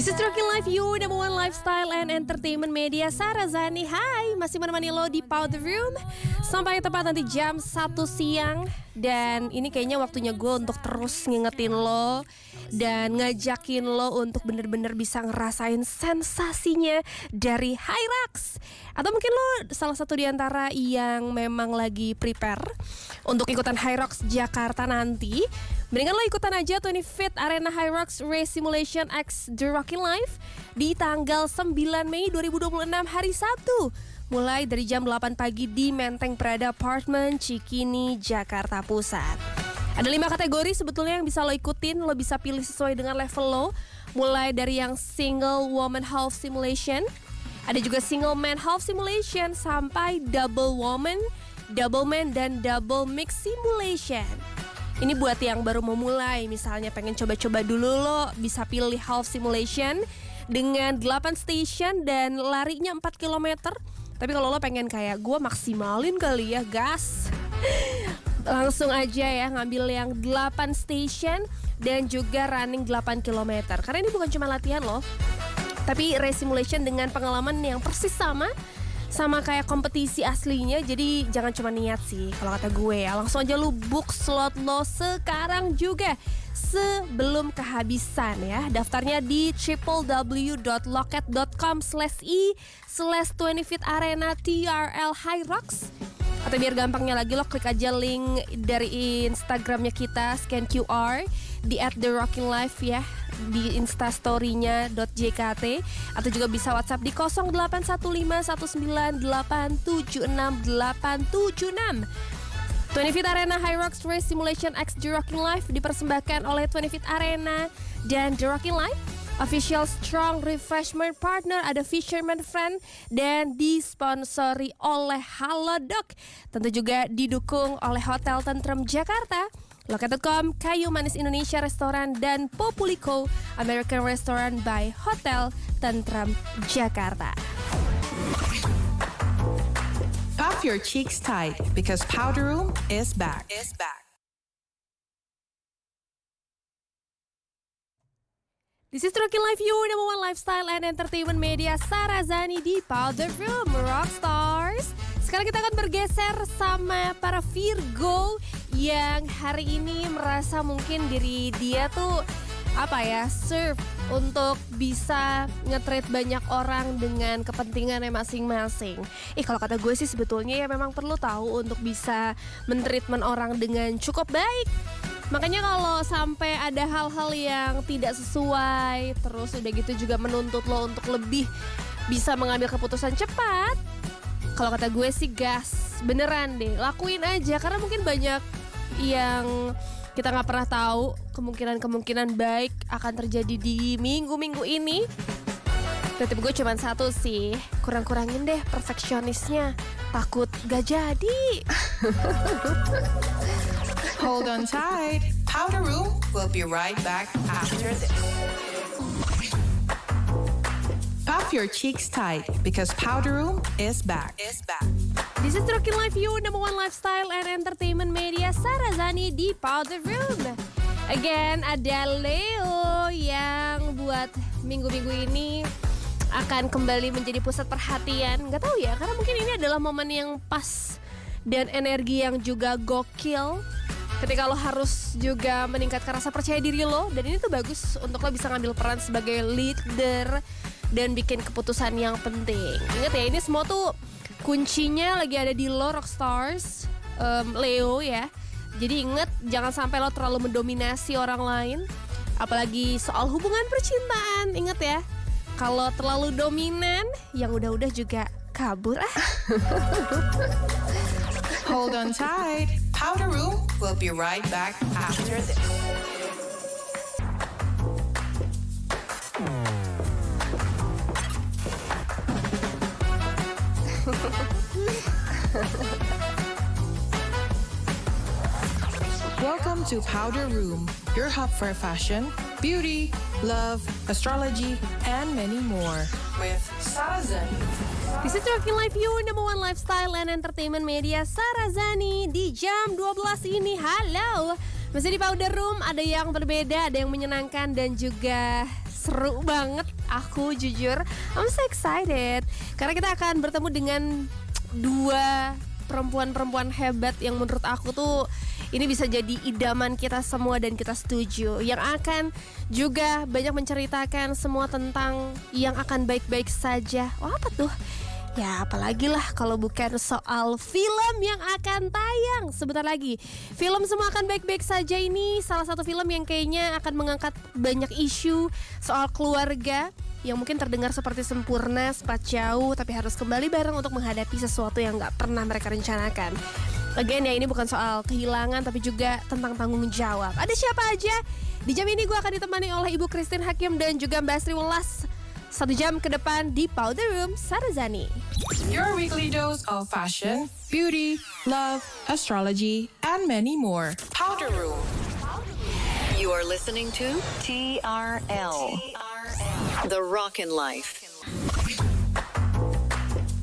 This is Rocking Life, you number one lifestyle and entertainment media. Sarah Zani, hai, masih menemani lo di Powder Room sampai tepat nanti jam 1 siang. Dan ini kayaknya waktunya gue untuk terus ngingetin lo dan ngajakin lo untuk bener-bener bisa ngerasain sensasinya dari Hyrax. Atau mungkin lo salah satu di antara yang memang lagi prepare untuk ikutan Hyrax Jakarta nanti. Mendingan lo ikutan aja 25th Arena Hyrax Race Simulation X The Rocking Life di tanggal 9 Mei 2026 hari Sabtu, mulai dari jam 8 pagi di Menteng Prada Apartment, Cikini, Jakarta Pusat. Ada 5 kategori sebetulnya yang bisa lo ikutin. Lo bisa pilih sesuai dengan level lo, mulai dari yang single woman half simulation, ada juga single man half simulation, sampai double woman, double man, dan double mix simulation. Ini buat yang baru mau mulai, misalnya pengen coba-coba dulu, lo bisa pilih half simulation dengan 8 station dan larinya 4 km. Tapi kalau lo pengen kayak gue maksimalin kali ya, gas, langsung aja ya ngambil yang 8 station dan juga running 8 km. Karena ini bukan cuma latihan loh, tapi race simulation dengan pengalaman yang persis sama kayak kompetisi aslinya. Jadi jangan cuma niat sih kalau kata gue ya. Langsung aja lu book slot lo sekarang juga sebelum kehabisan ya. Daftarnya di www.loket.com/e/25th Arena TRL Hyrax. Atau biar gampangnya lagi, lo klik aja link dari Instagramnya kita, scan QR di @therockinglife ya, di instastory-nya .jkt, atau juga bisa WhatsApp di 081519876876. 25th Arena Hyrax Race Simulation X The Rocking Life dipersembahkan oleh 25th Arena dan The Rocking Life. Official Strong Refreshment Partner ada Fisherman Friend dan disponsori oleh Halodoc. Tentu juga didukung oleh Hotel Tentrem Jakarta, Loket.com, Kayu Manis Indonesia Restoran, dan Populico American Restaurant by Hotel Tentrem Jakarta. Puff your cheeks tight because Powder Room is back. This is Rocking Life, you number one lifestyle and entertainment media. Sarah Zani di Powder Room, Rockstars. Sekarang kita akan bergeser sama para Virgo yang hari ini merasa mungkin diri dia tuh serve untuk bisa nge-treat banyak orang dengan kepentingannya masing-masing. Kalau kata gue sih sebetulnya ya memang perlu tahu untuk bisa men-treatment orang dengan cukup baik. Makanya kalau sampai ada hal-hal yang tidak sesuai, terus udah gitu juga menuntut lo untuk lebih bisa mengambil keputusan cepat, kalau kata gue sih gas, beneran deh, lakuin aja. Karena mungkin banyak yang kita gak pernah tahu kemungkinan baik akan terjadi di minggu-minggu ini. Tipe gue cuma satu sih, kurang-kurangin deh perfeksionisnya, takut gak jadi. Hold on tight. Powder Room will be right back after this. Puff your cheeks tight because Powder Room is back. This is Rocking Life, you number one lifestyle and entertainment media. Sarah Zani di Powder Room. Again, ada Leo yang buat minggu-minggu ini akan kembali menjadi pusat perhatian. Gak tahu ya, karena mungkin ini adalah momen yang pas dan energi yang juga gokil ketika lo harus juga meningkatkan rasa percaya diri lo. Dan ini tuh bagus untuk lo bisa ngambil peran sebagai leader dan bikin keputusan yang penting. Ingat ya, ini semua tuh kuncinya lagi ada di lo, Rockstars, Leo ya. Jadi ingat, jangan sampai lo terlalu mendominasi orang lain, apalagi soal hubungan percintaan. Ingat ya, kalau terlalu dominan, yang udah-udah juga kabur ah. Hold on tight. Powder Room will be right back after this. Welcome to Powder Room, your hub for fashion, beauty, love, astrology, and many more. With Sarah Zani. This is Rocking Life, you number one lifestyle and entertainment media. Sarah Zani di jam 12 ini. Halo, masih di Powder Room. Ada yang berbeda, ada yang menyenangkan, dan juga seru banget. Aku jujur, I'm so excited karena kita akan bertemu dengan dua perempuan-perempuan hebat yang menurut aku tuh ini bisa jadi idaman kita semua dan kita setuju. Yang akan juga banyak menceritakan semua tentang yang akan baik-baik saja. Oh, apa tuh? Ya apalagi lah kalau bukan soal film yang akan tayang sebentar lagi. Film Semua Akan Baik-Baik Saja ini salah satu film yang kayaknya akan mengangkat banyak isu soal keluarga yang mungkin terdengar seperti sempurna, sempat jauh, tapi harus kembali bareng untuk menghadapi sesuatu yang gak pernah mereka rencanakan. Again ya, ini bukan soal kehilangan tapi juga tentang tanggung jawab. Ada siapa aja? Di jam ini gue akan ditemani oleh Ibu Christine Hakim dan juga Mbak Sri Welas. 1 jam ke depan di Powder Room Sarazani. Your weekly dose of fashion, beauty, love, astrology, and many more. Powder Room. You are listening to TRL, The Rockin' Life.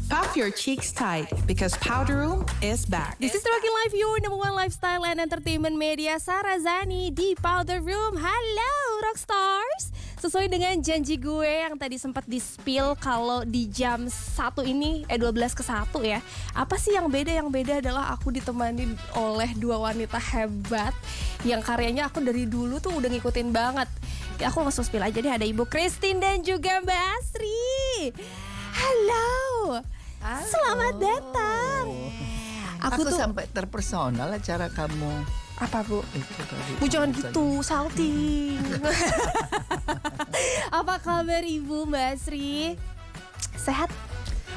Puff your cheeks tight because Powder Room is back. This is The Rockin' Life, your number one lifestyle and entertainment media, Sarazani di Powder Room. Halo Rockstars. Sesuai dengan janji gue yang tadi sempat di-spill kalau di jam 1 ini 12 ke 1 ya. Apa sih yang beda? Yang beda adalah aku ditemani oleh dua wanita hebat yang karyanya aku dari dulu tuh udah ngikutin banget. Ya aku langsung spill aja deh, ada Ibu Christine dan juga Mbak Asri. Halo. Selamat datang. Aku tuh sampai terpersonal acara kamu. Apa Bu? Itu tadi. Bu jangan gitu, salting. Apa kabar Ibu, Mbak Asri? Sehat?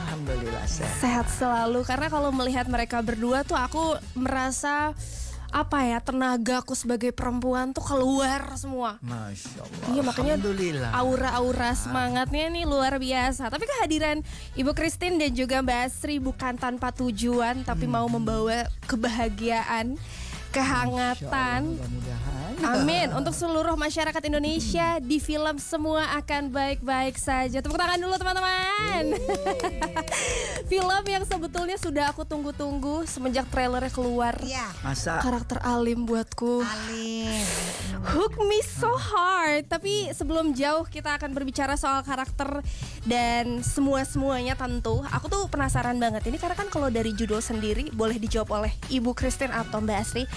Alhamdulillah sehat. Sehat selalu. Karena kalau melihat mereka berdua tuh aku merasa tenagaku sebagai perempuan tuh keluar semua. Masya Allah. Iya makanya Alhamdulillah. aura-aura semangatnya nih luar biasa. Tapi kehadiran Ibu Christine dan juga Mbak Asri bukan tanpa tujuan, tapi mau membawa kebahagiaan, kehangatan. Mudah-mudahan. Amin. Untuk seluruh masyarakat Indonesia di film Semua Akan Baik-Baik Saja. Tepuk tangan dulu teman-teman. Film yang sebetulnya sudah aku tunggu-tunggu semenjak trailernya keluar. Masa Karakter Alim buatku. Alim. Hook me so hard. Tapi sebelum jauh kita akan berbicara soal karakter dan semuanya tentu. Aku tuh penasaran banget ini karena kan kalau dari judul sendiri boleh dijawab oleh Ibu Christine atau Mbak Asri.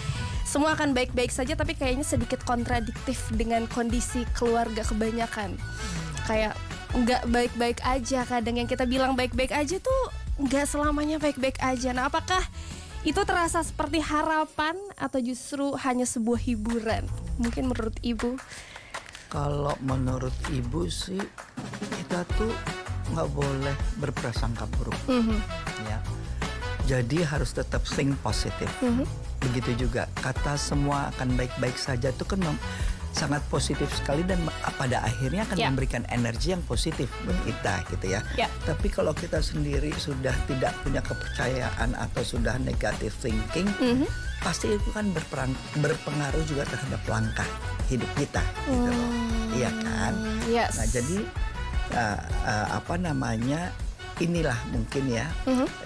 Semua akan baik-baik saja tapi kayaknya sedikit kontradiktif dengan kondisi keluarga kebanyakan. Kayak nggak baik-baik aja, kadang yang kita bilang baik-baik aja tuh nggak selamanya baik-baik aja. Nah apakah itu terasa seperti harapan atau justru hanya sebuah hiburan? Mungkin menurut Ibu. kalau menurut ibu sih kita tuh nggak boleh berprasangka buruk. Ya. Jadi harus tetap think positif. Begitu juga kata semua akan baik-baik saja itu kan sangat positif sekali dan pada akhirnya akan memberikan energi yang positif buat kita gitu ya. Tapi kalau kita sendiri sudah tidak punya kepercayaan atau sudah negative thinking, pasti itu kan berpengaruh juga terhadap langkah hidup kita gitu loh. Iya kan? Yes. Nah, jadi inilah mungkin ya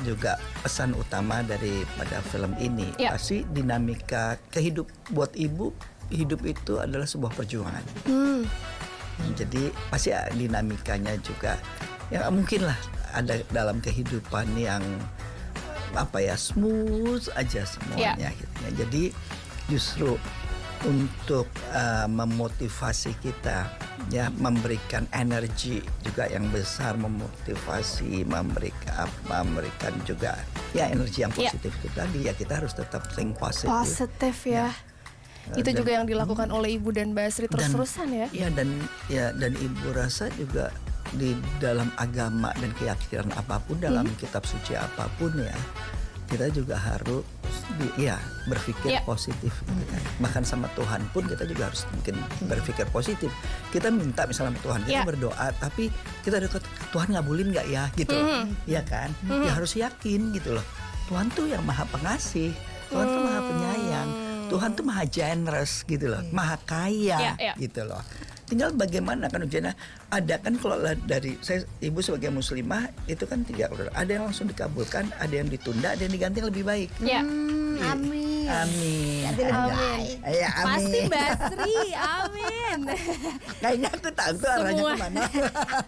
juga pesan utama daripada film ini. Pasti dinamika buat ibu, hidup itu adalah sebuah perjuangan. Jadi pasti dinamikanya juga ya mungkin lah ada dalam kehidupan yang smooth aja semuanya gitu ya. Jadi justru untuk memotivasi kita ya, memberikan energi juga yang besar, memotivasi, memberikan juga ya energi yang positif itu tadi ya, kita harus tetap think positif. Positif ya. Itu juga yang dilakukan oleh Ibu dan Mbak Asri terus-terusan ya. Dan Ibu rasa juga di dalam agama dan keyakinan apapun, dalam kitab suci apapun ya, kita juga harus berpikir positif gitu kan. Bahkan sama Tuhan pun kita juga harus mungkin berpikir positif. Kita minta misalnya sama Tuhan, kita berdoa, tapi kita dekat Tuhan ngabulin nggak ya gitu loh. Iya kan? Ya harus yakin gitu loh. Tuhan tuh yang maha pengasih, Tuhan tuh maha penyayang, Tuhan tuh maha generous gitu loh, maha kaya gitu loh. Tinggal bagaimana kan ujiannya. Ada kan kalau dari saya, ibu sebagai muslimah itu kan 3 order. Ada yang langsung dikabulkan, ada yang ditunda, ada yang diganti yang lebih baik. Amin. Amin. Jadi lebih Amin. baik. Ya, amin. Pasti Mbak Sri, amin. Kayaknya aku tahu tuh arahnya Semua. kemana.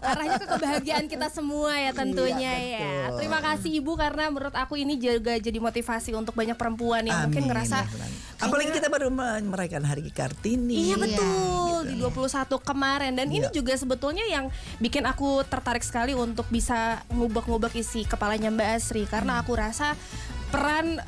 Arahnya ke kebahagiaan kita semua ya tentunya Iya, ya. betul. Terima kasih Ibu karena menurut aku ini juga jadi motivasi untuk banyak perempuan yang mungkin Amin, ngerasa ya Tuhan. Apalagi kita baru merayakan Hari Kartini. iya betul gitu. di 21 kemarin dan ini Iya. juga sebetulnya yang bikin aku tertarik sekali untuk bisa ngubek-ngubek isi kepalanya Mbak Asri karena aku rasa peran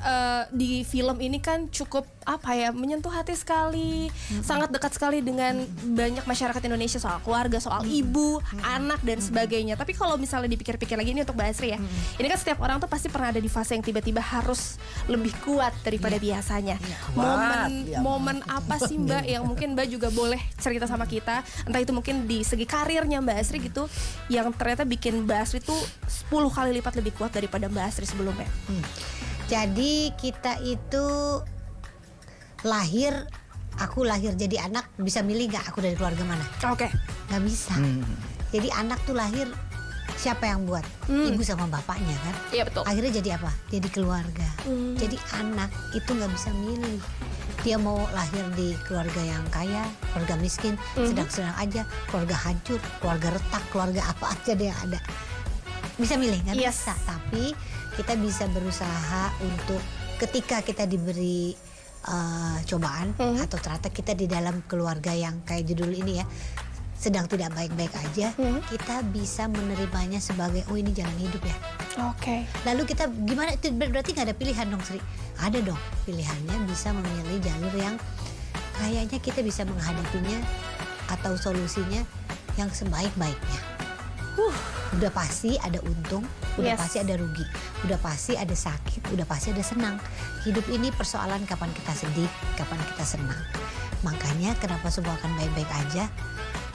di film ini kan cukup apa ya menyentuh hati sekali, sangat dekat sekali dengan banyak masyarakat Indonesia soal keluarga, soal ibu, anak dan sebagainya. Tapi kalau misalnya dipikir-pikir lagi ini untuk Mbak Asri ya, ini kan setiap orang tuh pasti pernah ada di fase yang tiba-tiba harus lebih kuat daripada biasanya. Kuat, Momen apa sih Mbak yang mungkin Mbak juga boleh cerita sama kita, entah itu mungkin di segi karirnya Mbak Asri gitu, yang ternyata bikin Mbak Asri tuh 10 kali lipat lebih kuat daripada Mbak Asri sebelumnya. Jadi kita itu aku lahir jadi anak, bisa milih gak aku dari keluarga mana? Oke. Gak bisa. Jadi anak tuh lahir, siapa yang buat? Ibu sama bapaknya kan. Iya betul. Akhirnya jadi apa? Jadi keluarga. Jadi anak itu gak bisa milih. Dia mau lahir di keluarga yang kaya, keluarga miskin, sedang-sedang aja, keluarga hancur, keluarga retak, keluarga apa aja deh yang ada. Bisa milih, gak Yes. bisa. Tapi kita bisa berusaha untuk ketika kita diberi cobaan atau ternyata kita di dalam keluarga yang kayak judul ini ya sedang tidak baik-baik aja, kita bisa menerimanya sebagai oh ini jalan hidup ya. Oke. Lalu kita gimana? Itu berarti nggak ada pilihan dong Sri? Ada dong pilihannya, bisa memilih jalur yang kayaknya kita bisa menghadapinya atau solusinya yang sebaik-baiknya. Udah pasti ada untung, udah Yes. pasti ada rugi, udah pasti ada sakit, udah pasti ada senang. Hidup ini persoalan kapan kita sedih, kapan kita senang. Makanya kenapa semua akan baik-baik aja?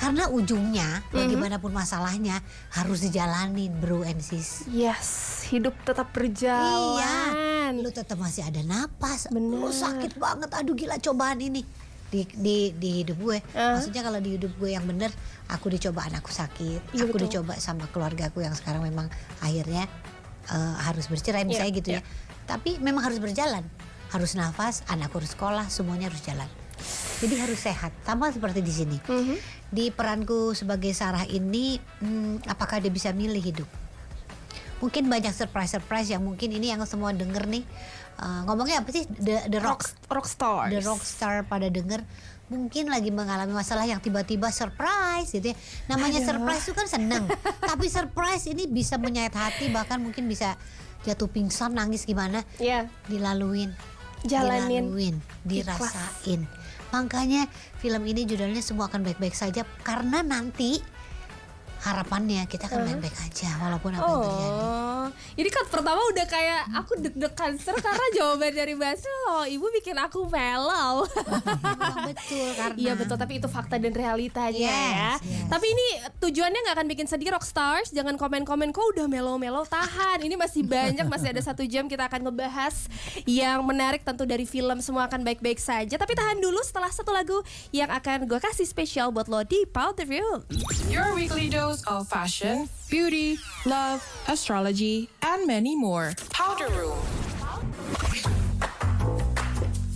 Karena ujungnya bagaimanapun masalahnya harus dijalanin, bro and sis. Yes, hidup tetap berjalan. Iya, lu tetap masih ada napas. Bener. Lu sakit banget, aduh gila cobaan ini di hidup gue. Maksudnya kalau di hidup gue yang bener, aku dicoba anakku sakit, Iya, aku betul. dicoba sama keluargaku yang sekarang memang akhirnya harus bercerai misalnya gitu ya. Tapi memang harus berjalan, harus nafas, anakku harus sekolah, semuanya harus jalan. Jadi harus sehat, sama seperti di sini. Di peranku sebagai Sarah ini, apakah dia bisa milih hidup? Mungkin banyak surprise yang mungkin ini yang semua denger nih, ngomongnya apa sih? The Rockstar. The rockstar pada denger mungkin lagi mengalami masalah yang tiba-tiba surprise gitu ya. Namanya surprise itu kan seneng, tapi surprise ini bisa menyayat hati, bahkan mungkin bisa jatuh pingsan, nangis gimana, Iya. dilaluin, Jalanin. dirasain. Makanya film ini judulnya Semua Akan Baik-Baik Saja, karena nanti harapannya kita akan baik-baik aja walaupun apa yang terjadi. Oh, ini kan pertama udah kayak aku deg-degan karena jawaban dari Mbak Asri, oh ibu bikin aku mellow. Memang betul karena Iya betul, tapi itu fakta dan realitanya ya. Yes. Tapi ini tujuannya nggak akan bikin sedih Rockstars. Jangan komen-komen kok udah melo-melo, tahan. Ini masih banyak, masih ada 1 jam kita akan ngebahas yang menarik tentu dari film Semua Akan Baik-Baik Saja. Tapi tahan dulu setelah satu lagu yang akan gue kasih spesial buat lo di Powder Room. Your weekly dose of fashion, beauty, love, astrology, and many more. Powder Room.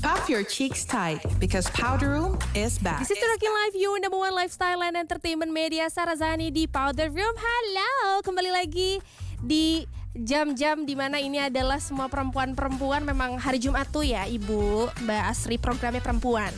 Puff your cheeks tight because Powder Room is back. This is Rocking Life, your number one lifestyle and entertainment media. Sarah Zani di Powder Room. Halo, kembali lagi di jam-jam dimana ini adalah semua perempuan-perempuan. Memang hari Jumat tuh ya Ibu, Mbak Asri, programnya perempuan.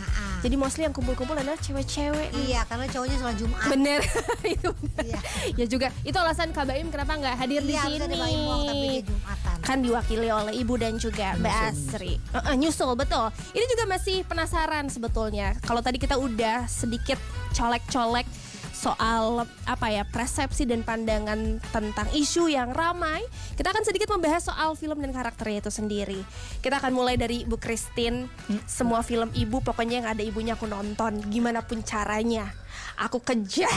Jadi mostly yang kumpul-kumpul adalah cewek-cewek. Iya, karena cowoknya sholat Jumat. Bener, itu bener. Iya. Ya juga, itu alasan Kak Baim kenapa nggak hadir di Iya, sini. harusnya ada Baim Wong, tapi dia Jumatan. Kan diwakili oleh Ibu dan juga Mbak Asri. Nyusul, betul. Ini juga masih penasaran sebetulnya. Kalau tadi kita udah sedikit colek-colek soal apa ya, persepsi dan pandangan tentang isu yang ramai, kita akan sedikit membahas soal film dan karakternya itu sendiri. Kita akan mulai dari Ibu Christine. Semua film Ibu pokoknya yang ada ibunya aku nonton, gimana pun caranya aku kejar.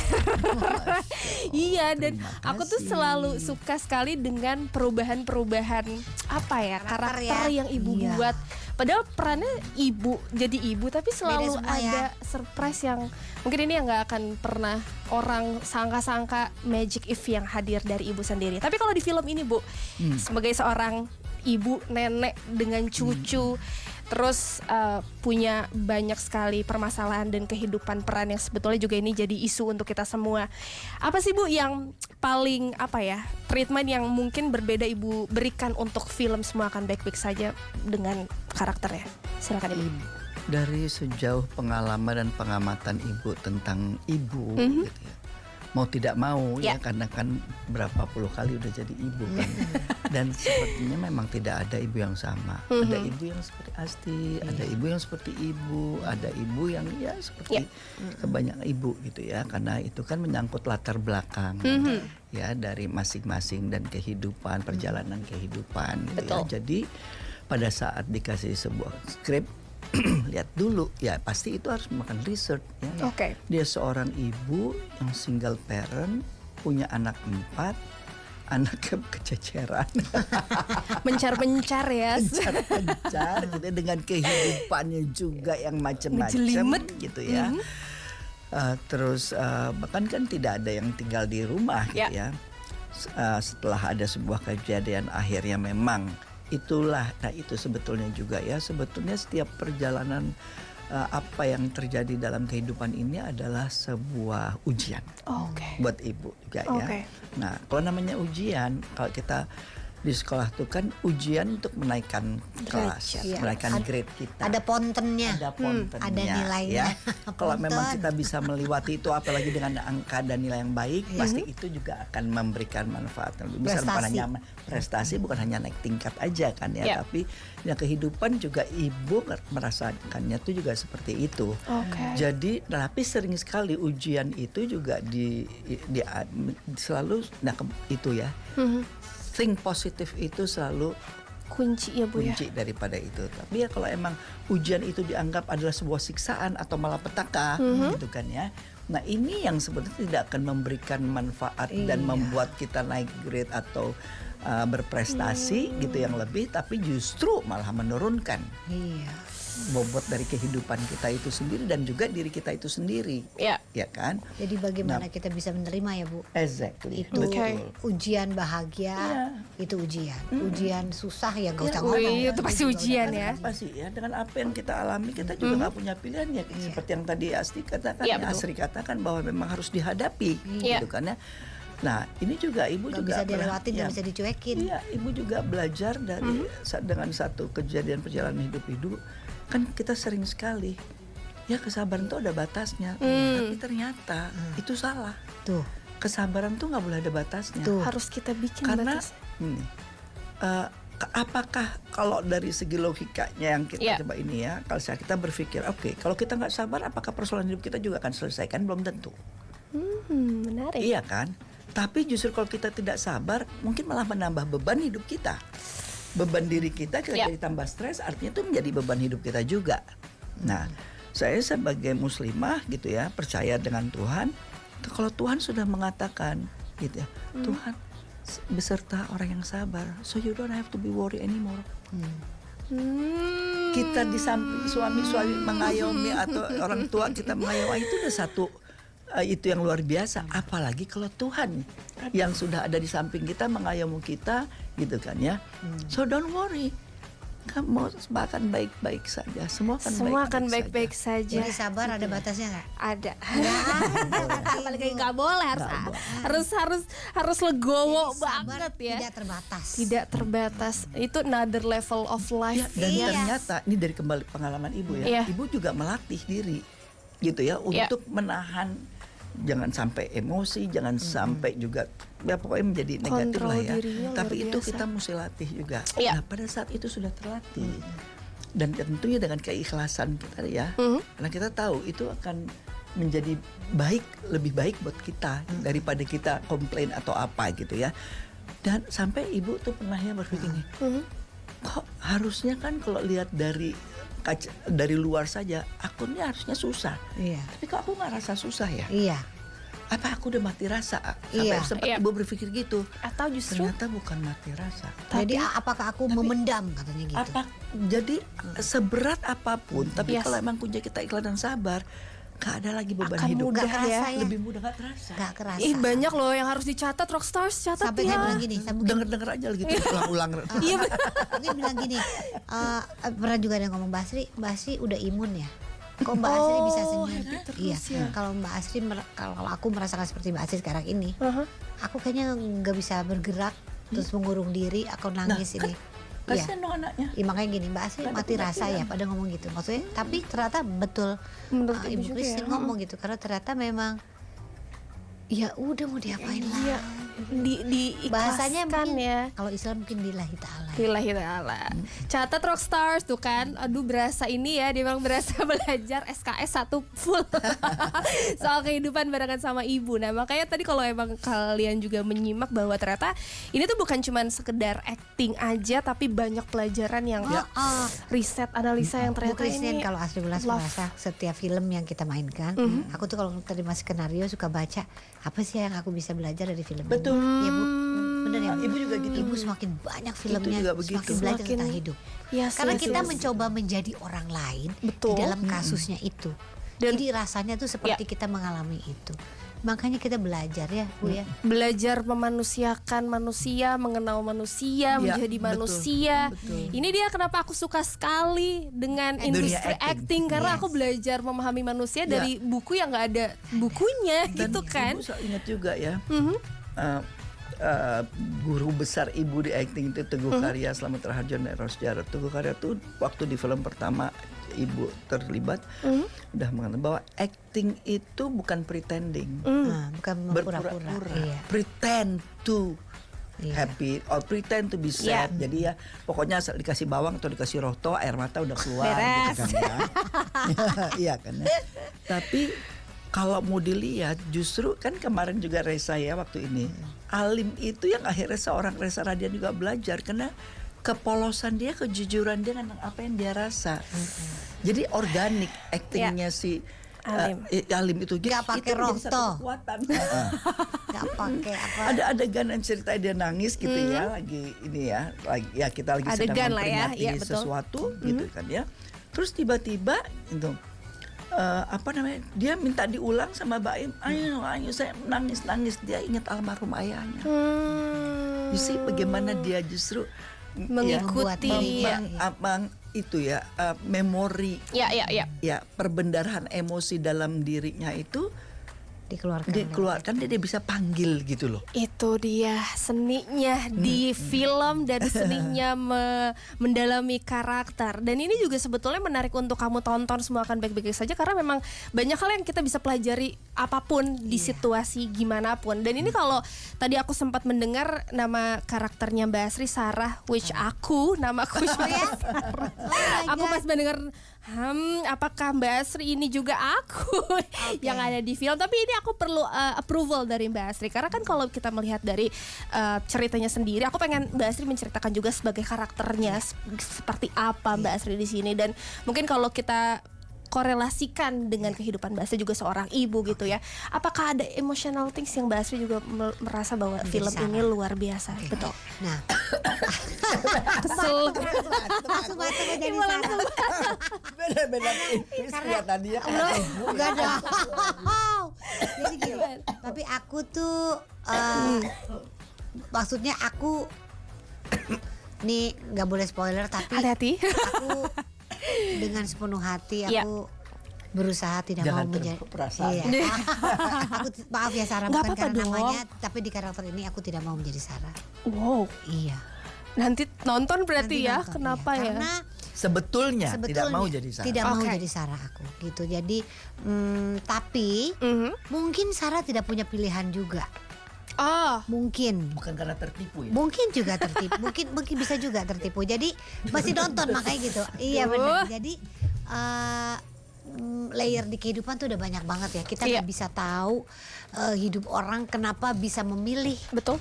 Iya, dan aku tuh selalu suka sekali dengan perubahan-perubahan apa ya, karakter yang Ibu Iya. buat. Padahal perannya ibu, jadi ibu, tapi selalu semua ada ya. surprise yang mungkin ini yang nggak akan pernah orang sangka-sangka, magic if yang hadir dari ibu sendiri. Tapi kalau di film ini Bu, sebagai seorang ibu, nenek dengan cucu, terus punya banyak sekali permasalahan dan kehidupan peran yang sebetulnya juga ini jadi isu untuk kita semua. Apa sih Bu yang paling treatment yang mungkin berbeda Ibu berikan untuk film Semua Akan Baik-Baik Saja dengan karakternya? Silakan Ibu. Dari sejauh pengalaman dan pengamatan Ibu tentang ibu gitu ya. Mau tidak mau ya karena kan berapa puluh kali udah jadi ibu kan. Dan sepertinya memang tidak ada ibu yang sama. Ada ibu yang seperti Asti, ada ibu yang seperti ibu, ada ibu yang ya seperti kebanyakan ibu gitu ya. Karena itu kan menyangkut latar belakang ya dari masing-masing dan kehidupan, perjalanan kehidupan gitu ya. Jadi pada saat dikasih sebuah skrip, lihat dulu ya, pasti itu harus memakan research ya. Dia seorang ibu yang single parent, punya anak 4, anaknya kececeran. Mencar-mencar ya. Mencar gitu dengan kehidupannya juga yang macam-macam gitu ya. Terus bahkan kan tidak ada yang tinggal di rumah gitu ya. Setelah ada sebuah kejadian akhirnya memang itulah, nah itu sebetulnya juga ya, sebetulnya setiap perjalanan apa yang terjadi dalam kehidupan ini adalah sebuah ujian buat ibu juga ya. Nah kalau namanya ujian, kalau kita di sekolah itu kan ujian untuk menaikkan kelas, menaikkan grade kita. Ada pontennya, ada nilainya. Ya. Kalau memang kita bisa melewati itu, apalagi dengan angka dan nilai yang baik, pasti itu juga akan memberikan manfaat yang lebih besar. Bukan hanya prestasi, bukan hanya naik tingkat aja kan ya, tapi ya kehidupan juga ibu merasakannya itu juga seperti itu. Jadi, tapi sering sekali ujian itu juga selalu, nah itu ya. Think positif itu selalu kunci ya Bu kunci daripada itu. Tapi ya kalau emang ujian itu dianggap adalah sebuah siksaan atau malapetaka gitu kan ya. Nah ini yang sebenarnya tidak akan memberikan manfaat dan membuat kita naik grade atau berprestasi gitu yang lebih, tapi justru malah menurunkan bobot dari kehidupan kita itu sendiri dan juga diri kita itu sendiri, ya kan? Jadi bagaimana kita bisa menerima ya Bu? Exactly. Itu ujian bahagia, itu ujian. Ujian susah ya gak usah ngomong. Itu pasti ujian ya. Pasti ya, dengan apa yang kita alami kita juga nggak punya pilihan ya. Seperti yang tadi Asti katakan, Asri katakan bahwa memang harus dihadapi, gitu kan ya. Nah ini juga ibu gak juga bisa dilewatin, gak bisa dicuekin. Iya, ibu juga belajar dari dengan satu kejadian perjalanan hidup ibu. Kan kita sering sekali ya kesabaran tuh ada batasnya, tapi ternyata itu salah. Tuh kesabaran tuh nggak boleh ada batasnya. Harus kita bikin karena batas. Apakah kalau dari segi logikanya yang kita coba ini ya, kalau kita berpikir kalau kita nggak sabar, apakah persoalan hidup kita juga akan selesai? Kan belum tentu. Menarik. Iya kan? Tapi justru kalau kita tidak sabar, mungkin malah menambah beban hidup kita. Beban diri kita jadi tambah stres, artinya itu menjadi beban hidup kita juga. Nah, saya sebagai muslimah gitu ya, percaya dengan Tuhan. Kalau Tuhan sudah mengatakan gitu ya, Tuhan beserta orang yang sabar, so you don't have to be worried anymore. Kita di samping suami mengayomi atau orang tua kita mengayomi, itu udah satu. Itu yang luar biasa, apalagi kalau Tuhan yang sudah ada di samping kita mengayomi kita gitu kan ya. So don't worry, kamu akan baik-baik saja, semua akan baik-baik saja. Jadi sabar ada batasnya nggak? Ada. Apalagi nggak boleh, harus legowo banget ya. Tidak terbatas. Itu another level of life. Dan ternyata ini dari kembali pengalaman ibu ya. Ibu juga melatih diri gitu ya untuk menahan, jangan sampai emosi, jangan sampai juga ya pokoknya menjadi negatif lah ya. Tapi itu kita mesti latih juga. Nah pada saat itu sudah terlatih dan tentunya dengan keikhlasan kita ya, karena kita tahu itu akan menjadi lebih baik buat kita daripada kita komplain atau apa gitu ya. Dan sampai ibu tuh pernah ya berpikir nih, kok harusnya kan kalau lihat dari luar saja akunnya harusnya susah. Tapi kok aku nggak rasa susah ya? Apa aku udah mati rasa? Sampai sempat ibu berpikir gitu. Atau justru ternyata bukan mati rasa. Jadi apakah aku memendam katanya gitu? Jadi seberat apapun, tapi kalau emang kunci kita ikhlas dan sabar, nggak ada lagi beban Akan hidup. mudah Nggak kerasa ya. ya. Lebih mudah, nggak terasa. Nggak kerasa. Ih banyak loh yang harus dicatat Rockstars, catat Sampai ya. saya bilang gini, saya mungkin Denger-denger aja gitu, ulang-ulang. Iya bener. mungkin bilang gini, pernah juga ada yang ngomong Mbak Asri udah imun ya. Kok Mbak Asri bisa senyum? Iya. Kalau Mbak Asri, kalau aku merasakan seperti Mbak Asri sekarang ini, aku kayaknya nggak bisa bergerak, terus mengurung diri, aku nangis ini. Iya. Kasian dong anaknya. Ya, makanya gini Mbak Asri mati rasa ya pada ngomong gitu. Maksudnya tapi ternyata betul Menurut Ibu Ibu juga Christine ya. ngomong gitu karena ternyata memang ya udah mau diapain Iya. lah. Diikhlaskan Bahasanya mungkin ya. kalau Islam mungkin lillahi ta'ala. Lillahi ta'ala. Catat Rockstars tuh kan. Aduh berasa ini ya, dia memang berasa belajar SKS 1 full soal kehidupan barengan sama ibu. Nah makanya tadi kalau emang kalian juga menyimak bahwa ternyata ini tuh bukan cuman sekedar acting aja, tapi banyak pelajaran yang riset, analisa yang Bu ternyata Christine ini kalau Asri Bulas love. merasa setiap film yang kita mainkan, aku tuh kalau terima skenario suka baca apa sih yang aku bisa belajar dari film Betul. ini. Ya Bu, bener ya Bu? Ibu juga gitu. Ibu semakin banyak filmnya, juga begitu. semakin belajar Semakin- tentang hidup. Yes, Karena yes, kita yes. mencoba menjadi orang lain Betul. di dalam kasusnya itu. Dan- Jadi rasanya tuh seperti kita mengalami itu. Makanya kita belajar ya Bu ya. Belajar memanusiakan manusia, mengenal manusia, Ya, menjadi betul, manusia. betul. Ini dia kenapa aku suka sekali dengan Dunia industri acting. acting, karena Yes. aku belajar memahami manusia Ya. dari buku yang nggak ada bukunya Dan gitu kan. Ibu ingat juga ya, guru besar ibu di acting itu Teguh Karya, Slamet Raharjo dan Eros Jarot. Teguh Karya tuh waktu di film pertama ibu terlibat udah mengatakan bahwa acting itu bukan pretending, Nah, bukan berpura-pura. Iya. pretend to Iya. happy or pretend to be sad. Jadi ya pokoknya asal dikasih bawang atau dikasih roto air mata udah keluar Beres. gitu kan ya. Iya kan ya. Tapi kalau mau dilihat justru kan kemarin juga Reza ya waktu ini Alim itu yang akhirnya seorang Reza Radian juga belajar karena kepolosan dia, kejujuran dia dengan apa yang dia rasa. Jadi organik actingnya si Alim. Alim itu. Nggak Itu pakai menjadi satu roto. kekuatan. Nggak pakai apa. Ada adegan yang cerita dia nangis gitu ya, lagi ini ya, lagi ya kita lagi sedang Adegan lah ya, memperingati iya, betul. sesuatu gitu kan ya. Terus tiba-tiba itu apa namanya? Dia minta diulang sama Baim. Ayo saya nangis dia ingat almarhum ayahnya. You see bagaimana dia justru Mengikuti, ya, ya. itu ya memori Ya. ya perbendarahan emosi dalam dirinya itu Dikeluarkan. dia bisa panggil gitu loh. Itu dia seninya di film dan seninya mendalami karakter. Dan ini juga sebetulnya menarik untuk kamu tonton semua akan baik-baik saja, karena memang banyak hal yang kita bisa pelajari apapun di situasi gimana pun. Dan ini kalau tadi aku sempat mendengar nama karakternya Mbak Asri Sarah, which aku namaku juga Sarah. Aku pas mendengar apakah Mbak Asri ini juga aku yang ada di film. Tapi ini aku perlu approval dari Mbak Asri, karena kan kalau kita melihat dari ceritanya sendiri, aku pengen Mbak Asri menceritakan juga sebagai karakternya seperti apa Mbak Asri di sini. Dan mungkin kalau kita korelasikan dengan kehidupan Mbak Asri juga seorang ibu gitu ya, apakah ada emotional things yang Mbak Asri juga merasa bahwa film ini luar biasa? Betul. Nah, Kesel. langsung mata mau jadi Sarah. Beda-beda tipis kelihatan dia. Enggak ada. Jadi gini, tapi aku tuh maksudnya aku nih nggak boleh spoiler, tapi Hati-hati. aku dengan sepenuh hati Iya. aku berusaha tidak Jangan mau menjadi terperasaan. Iya. Aku maaf ya Sarah, Nggak bukan apa-apa karena dong. namanya, tapi di karakter ini aku tidak mau menjadi Sarah. Wow. Iya. Nanti nonton berarti Nanti ya, nonton, kenapa iya. ya? Karena Sebetulnya tidak mau jadi Sarah. Tidak mau Oke. jadi Sarah aku gitu. Jadi tapi Mhm. mungkin Sarah tidak punya pilihan juga. Oh, Mungkin. Bukan karena tertipu ya. Mungkin juga tertipu. mungkin bisa juga tertipu. Jadi masih nonton makanya gitu. Iya Aduh. benar. Jadi layer di kehidupan tuh udah banyak banget ya. Kita Iya. nggak bisa tahu hidup orang kenapa bisa memilih betul.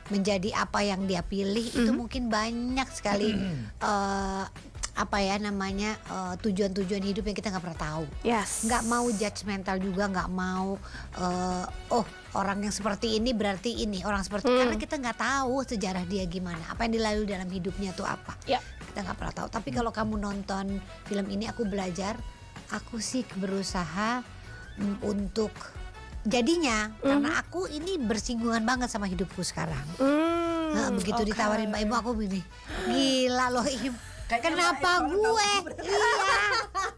menjadi apa yang dia pilih. Itu mungkin banyak sekali apa ya namanya tujuan-tujuan hidup yang kita nggak pernah tahu. Yes. Nggak mau judgmental juga, nggak mau orang yang seperti ini berarti ini orang seperti, karena kita nggak tahu sejarah dia gimana, apa yang dilalui dalam hidupnya tuh apa. Ya. Kita nggak pernah tahu. Tapi kalau kamu nonton film ini, aku belajar Aku sih berusaha untuk jadinya karena aku ini bersinggungan banget sama hidupku sekarang. Nah, begitu ditawarin Mbak Ibu aku begini, gila loh Im. Kenapa gue? Iya,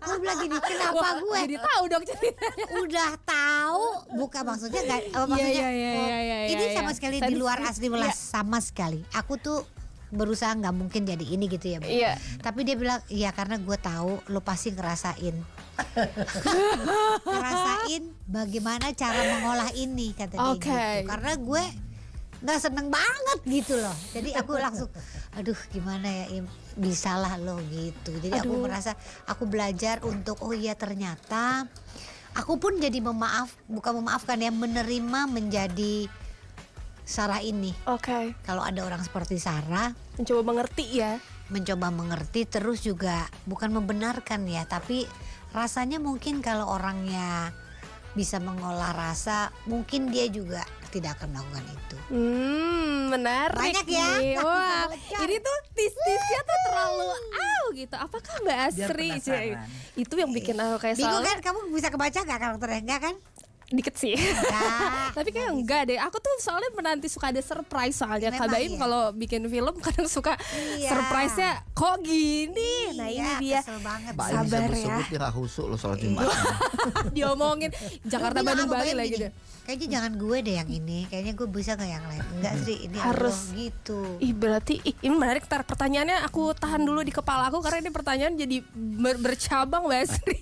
aku bilang gini, kenapa gue? Jadi tahu dong ceritanya. Udah tahu, bukan maksudnya nggak? Maksudnya ini sama sekali di luar Asri Welas sama sekali. Aku tuh berusaha nggak mungkin jadi ini gitu ya, Bu. Iya. Tapi dia bilang, iya karena gue tahu lo pasti ngerasain. Ngerasain bagaimana cara mengolah ini kata dia gitu. Karena gue nggak seneng banget gitu loh. Jadi aku langsung, aduh gimana ya Im, bisalah lo gitu. Jadi aku merasa aku belajar untuk oh iya ternyata aku pun jadi bukan memaafkan ya, menerima menjadi Sarah ini. Kalau ada orang seperti Sarah, Mencoba mengerti ya. mencoba mengerti terus juga bukan membenarkan ya, tapi rasanya mungkin kalau orangnya bisa mengolah rasa, mungkin dia juga tidak akan melakukan itu. Menarik Banyak ya. nih. Wah, Bocor. ini tuh tis-tisnya tuh terlalu gitu. Apakah Mbak Asri? penasaran. Itu yang bikin aku kayak Bingung soalnya kan, kamu bisa kebaca gak karakternya? Enggak kan? dikit sih. Enggak. Tapi kayak enggak deh. Aku tuh soalnya menanti suka ada surprise soalnya. Memang Kak Baim iya. kalau bikin film kadang suka Iya. surprise-nya kok gini. Nah ini dia. Kesel banget. Mbak Im Sabar disebut-sebut ya. dia gak khusuk loh soal Jumat. Diomongin Jakarta Bilang Bandung sama Bali Bayam lagi gini, deh. kayaknya jangan gue deh yang ini, kayaknya gue bisa gak yang lain. Enggak sih, ini Harus. Allah gitu. Ih berarti ini menarik. Ntar pertanyaannya aku tahan dulu di kepala aku karena ini pertanyaan jadi bercabang Mbak Asri.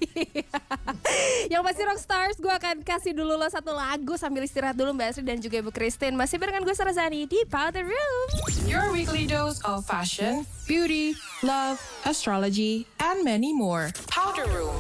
Yang pasti Rockstars, gue akan kasih dulu lo satu lagu sambil istirahat dulu Mbak Asri dan juga Ibu Christine. Masih barengan gue Sarah Zani di Powder Room. Your weekly dose of fashion, beauty, love, astrology, and many more. Powder Room.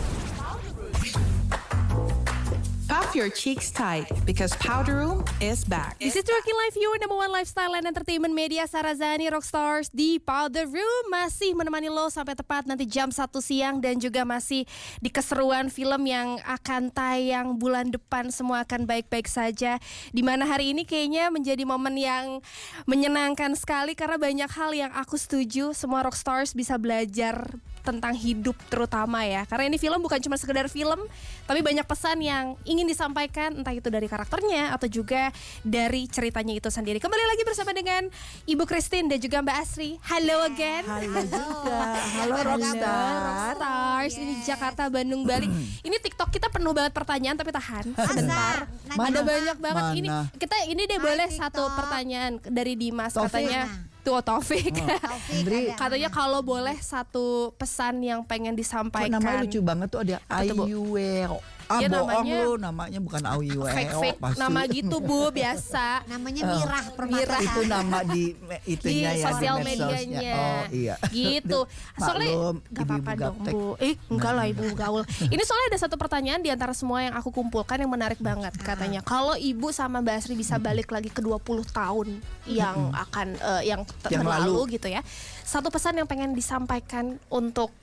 Puff your cheeks tight because Powder Room is back. This is Rocking Life, your number one lifestyle and entertainment media. Sarah Zani, Rockstars di Powder Room masih menemani lo sampai tepat nanti jam 1 siang. Dan juga masih di keseruan film yang akan tayang bulan depan. Semua akan baik-baik saja. Dimana hari ini kayaknya menjadi momen yang menyenangkan sekali. Karena banyak hal yang aku setuju semua Rockstars bisa belajar tentang hidup terutama ya. Karena ini film bukan cuma sekedar film, tapi banyak pesan yang ingin disampaikan, entah itu dari karakternya atau juga dari ceritanya itu sendiri. Kembali lagi bersama dengan Ibu Christine dan juga Mbak Asri. Hello again. Halo juga. Halo Rockstar. Rockstars ini Jakarta, Bandung, Bali. Ini TikTok kita penuh banget pertanyaan, tapi tahan sebentar. Mana? Ada banyak banget Mana? ini. Kita ini deh boleh TikTok. satu pertanyaan dari Dimas Taufik. katanya. Tuh Taufik. Taufik, ada. Katanya kalau boleh satu pesan yang pengen Kok disampaikan. namanya lucu banget tuh, ada Apa tuh, Bu? Ayuweo. Dia Bohong namanya- lu, namanya bukan Ayuweo. Fake pasti. nama gitu Bu, biasa. Namanya Mirah Permata. Itu nama di itunya Di ya, sosial di medsosnya. medianya. Oh iya. Gitu. Soalnya Maklum, gak apa-apa ibu-ibu dong gaptek. Bu. Enggak lah Ibu gaul. Ini soalnya ada satu pertanyaan di antara semua yang aku kumpulkan yang menarik banget katanya. Kalau Ibu sama Mbak Asri bisa balik lagi ke 20 tahun yang akan yang berlalu gitu ya. Satu pesan yang pengen disampaikan untuk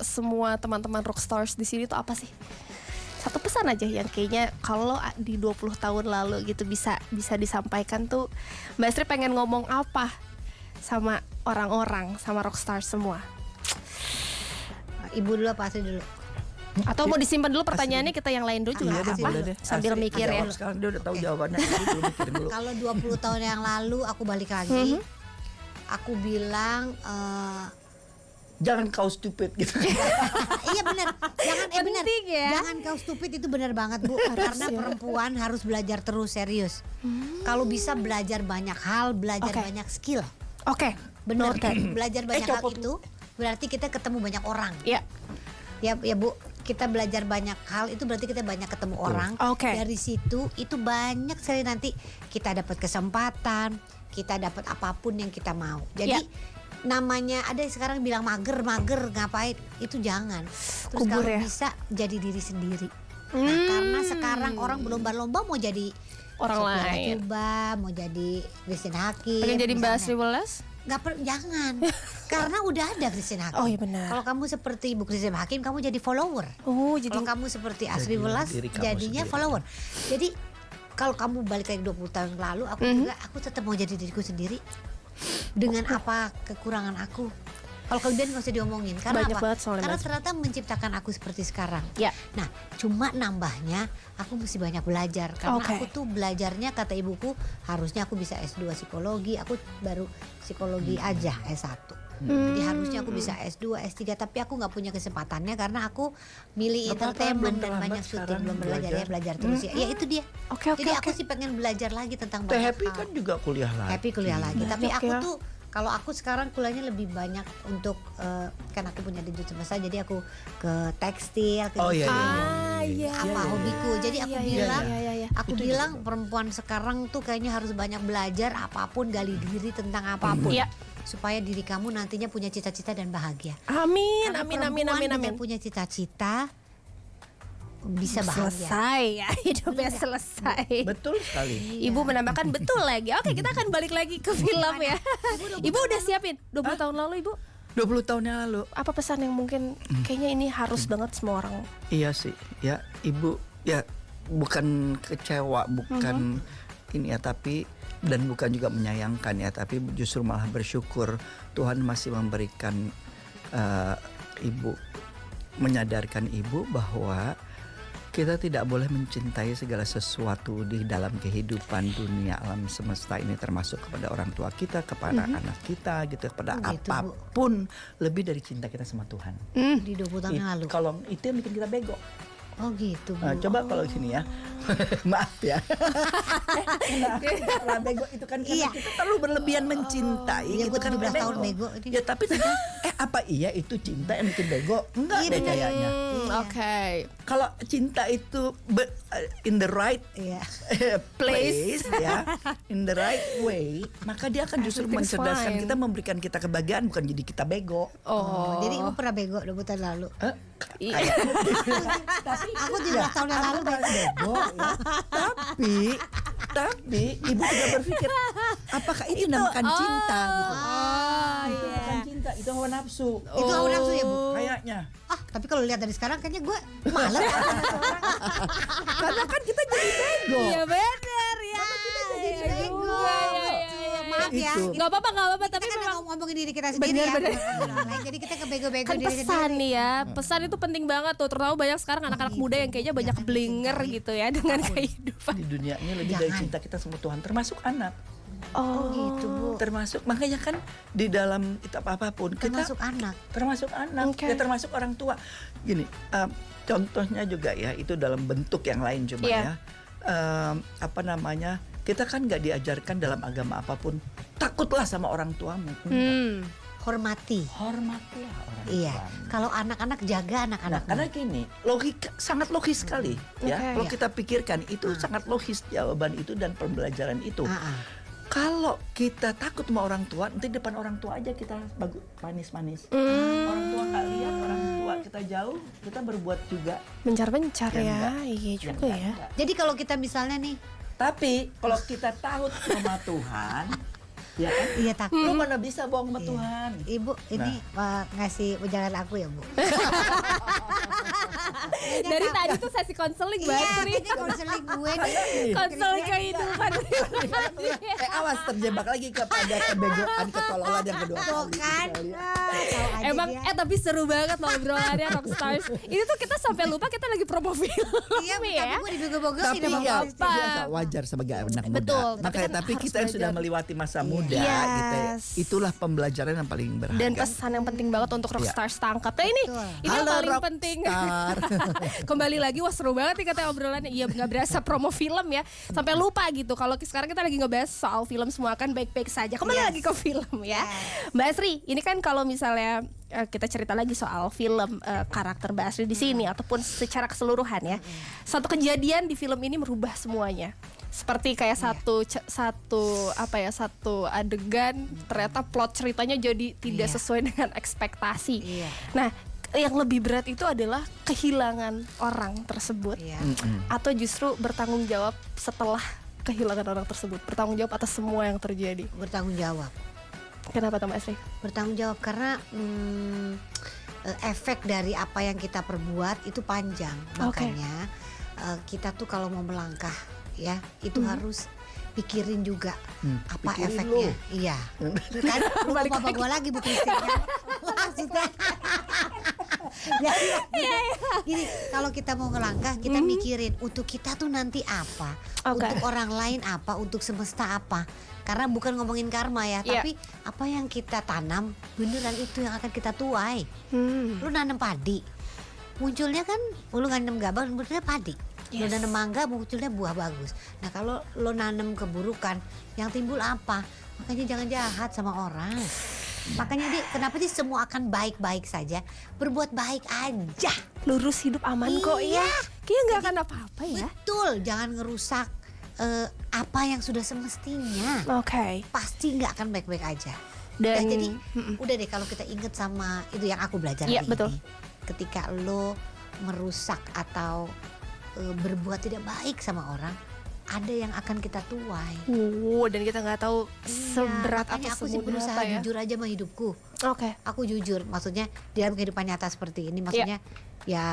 semua teman-teman Rockstars di sini tuh apa sih? Satu pesan aja yang kayaknya kalau di 20 tahun lalu gitu bisa disampaikan tuh. Mbak Asri pengen ngomong apa sama orang-orang, sama Rockstars semua? Ibu dulu apa Asri dulu? Atau mau disimpan dulu pertanyaannya, kita yang lain dulu juga Iya nggak deh, apa-apa. boleh deh. Sambil Asri, mikir ya. jawab sekarang dia udah tahu jawabannya. Jadi belum mikirin dulu. Kalau 20 tahun yang lalu aku balik lagi, aku bilang Jangan kau stupid gitu. iya benar. Jangan benar. Penting ya. Jangan kau stupid itu benar banget Bu. Karena perempuan harus belajar terus serius. Kalau bisa belajar banyak hal, belajar Oke. banyak skill. Oke, Benar. Belajar banyak hal copot. itu berarti kita ketemu banyak orang. ya. Ya Bu, kita belajar banyak hal itu berarti kita banyak ketemu orang. Oke. Dari situ itu banyak sekali nanti kita dapat kesempatan, kita dapat apapun yang kita mau. Jadi Ya. namanya ada yang sekarang bilang mager ngapain, itu jangan. Terus Kubur kalau ya. bisa jadi diri sendiri. Nah, karena sekarang orang berlomba-lomba mau jadi Orang Sophia lain. Latjuba, mau jadi Christine Hakim. Pengen jadi Mbak misalnya. Asri Welas? Jangan. Karena udah ada Christine Hakim. Oh iya benar. Kalau kamu seperti Ibu Christine Hakim, kamu jadi follower. Oh jadi Kalau kamu seperti Asri Jadi Welas, diri kamu jadinya sendiri. follower. Jadi kalau kamu balik lagi 20 tahun lalu, aku juga aku tetap mau jadi diriku sendiri. Dengan apa kekurangan aku. Kalau kelebihan nggak usah diomongin. Karena Banyak apa? banget soalnya, Karena Mas. ternyata menciptakan aku seperti sekarang. Ya. Nah, cuma nambahnya aku mesti banyak belajar. Karena Oke. aku tuh belajarnya kata ibuku harusnya aku bisa S2 psikologi. Aku baru psikologi aja S1. Jadi harusnya aku bisa S2, S3, tapi aku nggak punya kesempatannya karena aku milih Nggak apa-apa, entertainment belum dan terlambat banyak syuting, sekarang belum belajar ya, belajar terus ya. Ya itu dia. Oke, Jadi aku oke. sih pengen belajar lagi tentang Teh banyak Happy hal. kan juga kuliah lagi. Happy kuliah lagi, tapi Banyak aku ya. tuh kalau aku sekarang kuliahnya lebih banyak untuk kan aku punya digital besar, jadi aku ke tekstil, ke Oh, iya, gitu. iya. Iya. Apa hobiku. Jadi aku Iya, iya, bilang, iya, iya, iya. aku bilang perempuan sekarang tuh kayaknya harus banyak belajar apapun, gali diri tentang apapun. Iya. Supaya diri kamu nantinya punya cita-cita dan bahagia. Amin, Karena amin, amin, perempuan amin, dengan amin. punya cita-cita bisa bahagia. Selesai ya, hidupnya selesai. Betul sekali. Ibu menambahkan betul lagi. Oke, kita akan balik lagi ke film ya. Ibu udah siapin 20 tahun lalu, Ibu. 20 tahun yang lalu. Apa pesan yang mungkin kayaknya ini harus banget semua orang? Iya sih, ya ibu ya bukan kecewa, bukan ini ya, tapi dan bukan juga menyayangkan ya, tapi justru malah bersyukur Tuhan masih memberikan ibu, menyadarkan ibu bahwa kita tidak boleh mencintai segala sesuatu di dalam kehidupan dunia alam semesta ini, termasuk kepada orang tua kita, kepada anak kita gitu, kepada Oh, gitu, Bu. apapun, lebih dari cinta kita sama Tuhan. Di 20 tahun yang lalu. Kalau itu yang bikin kita bego. Oh gitu, Bu. Nah, coba kalau gini ya, maaf ya. Nah, bego itu kan karena Iya. kita terlalu berlebihan mencintai. Iya, itu gua kan 17 tahun bego ini. Ya tapi apa iya itu cinta yang bikin bego? Enggak Iya, deh bener. kayaknya. Oke. Kalau cinta itu in the right Iya. place ya, in the right way, maka dia akan justru Everything's mencerdaskan fine. kita, memberikan kita kebahagiaan, bukan jadi kita bego. Oh. Jadi ibu pernah bego 20 tahun lalu. Iya. Aku 17 tahun yang lalu Aku bego ya. Tapi ibu juga berpikir apakah itu dinamakan cinta gitu. Itu bukan cinta, itu hawa nafsu. Itu hawa nafsu ya, Bu? Kayaknya. Tapi kalau lihat dari sekarang kayaknya gue malas. Karena kan kita jadi bego. Iya benar ya. Iya bego, juga, iya, betul. iya, iya. Maaf ya. Itu. Nggak apa-apa, tapi Kita kan memang ngomongin diri kita sendiri ya. Bener. bukan orang lain. Jadi kita kebego-bego kan diri pesan sendiri. nih ya, pesan itu penting banget tuh, terutama banyak sekarang anak-anak muda yang kayaknya banyak Jangan blinger mencintai gitu ya dengan kehidupan. Di dunia ini lebih dari Jangan. cinta kita sama Tuhan, termasuk anak. Oh gitu, Bu. Termasuk makanya kan di dalam kitab apapun kita Termasuk anak. termasuk anak, Oke. ya termasuk orang tua. Gini, contohnya juga ya itu dalam bentuk yang lain cuma Iya. ya. Apa namanya? Kita kan nggak diajarkan dalam agama apapun takutlah sama orang tuamu. Hormati. Hormatilah orang Iya. tuamu. Kalau anak-anak jaga Nah, anak-anak. karena gini, logika sangat logis sekali ya. Oke. Kalau kita pikirkan itu sangat logis jawaban itu dan pembelajaran itu. Kalau kita takut sama orang tua, nanti depan orang tua aja kita manis-manis. Orang tua nggak lihat, orang tua kita jauh, kita berbuat juga. Mencar-mencar Yang ya, enggak. iya yang juga ya. enggak. Jadi kalau kita misalnya nih, Tapi kalau kita takut sama Tuhan, ya kan? iya takut. Lu mana bisa bohong sama Iya. Tuhan? Ibu ini ngasih ujangan aku ya, Bu. Dari tadi tuh sesi konseling Iya, banget nih. ini konseling gue nih. Konseling kehidupan. Awas terjebak lagi kepada kebegoan, ketololan yang kedua Tuh kali. kan. Tahu aja Emang dia. tapi seru banget loh obrolannya Rockstars. Ini tuh kita sampai lupa kita lagi promo film Iya, ya. tapi gue dibego-begoin Tapi sama ya, polisi. biasa, wajar sebagai anak muda. Betul, tapi Makanya kan tapi harus kita yang sudah belajar. melewati masa muda, Yes. gitu ya, itulah pembelajaran yang paling berharga. Dan pesan yang penting banget untuk Rockstars tangkap. Nah ini Betul. yang Halo, paling Rockstar. penting. Kembali lagi, wah seru banget nih katanya obrolannya. Iya nggak berasa promo film ya. Sampai lupa gitu. Kalau sekarang kita lagi ngebahas soal film, semua kan baik-baik saja. Kembali lagi ke film ya. Mbak Asri, ini kan kalau misalnya kita cerita lagi soal film, karakter Mbak Asri di sini ataupun secara keseluruhan ya. Satu kejadian di film ini merubah semuanya. Seperti kayak satu adegan ternyata plot ceritanya jadi tidak Iya. sesuai dengan ekspektasi. Iya. Nah, yang lebih berat itu adalah kehilangan orang tersebut, Iya. atau justru bertanggung jawab setelah kehilangan orang tersebut, bertanggung jawab atas semua yang terjadi. Bertanggung jawab. Kenapa tuh Mbak Asri? Bertanggung jawab karena efek dari apa yang kita perbuat itu panjang. Oke. Makanya kita tuh kalau mau melangkah ya itu harus pikirin juga apa pikirin efeknya. lu. Iya. Kan rumah bapak gue lagi Bu Christine kan. Maksudnya. Ya, gini, kalau kita mau ngelangkah kita mikirin untuk kita tuh nanti apa, untuk orang lain apa, untuk semesta apa. Karena bukan ngomongin karma ya, tapi apa yang kita tanam beneran itu yang akan kita tuai. Lu nanam padi, munculnya kan lu nanam gabah munculnya padi. Lo nanam mangga munculnya buah bagus. Nah kalau lo nanam keburukan yang timbul apa? Makanya jangan jahat sama orang. Makanya kenapa sih semua akan baik-baik saja? Berbuat baik aja. Lurus hidup aman kok ya. Kayaknya nggak akan apa-apa ya. Betul, jangan ngerusak apa yang sudah semestinya. Oke. Pasti nggak akan baik-baik aja. Dan jadi udah deh kalau kita inget sama itu yang aku belajar hari betul. ini. Ketika lo merusak atau berbuat tidak baik sama orang, ada yang akan kita tuai. Dan kita nggak tahu seberat makanya apa aku sih semudah berusaha apa ya. jujur aja sama hidupku. Oke. Aku jujur, maksudnya dalam kehidupan nyata seperti ini, maksudnya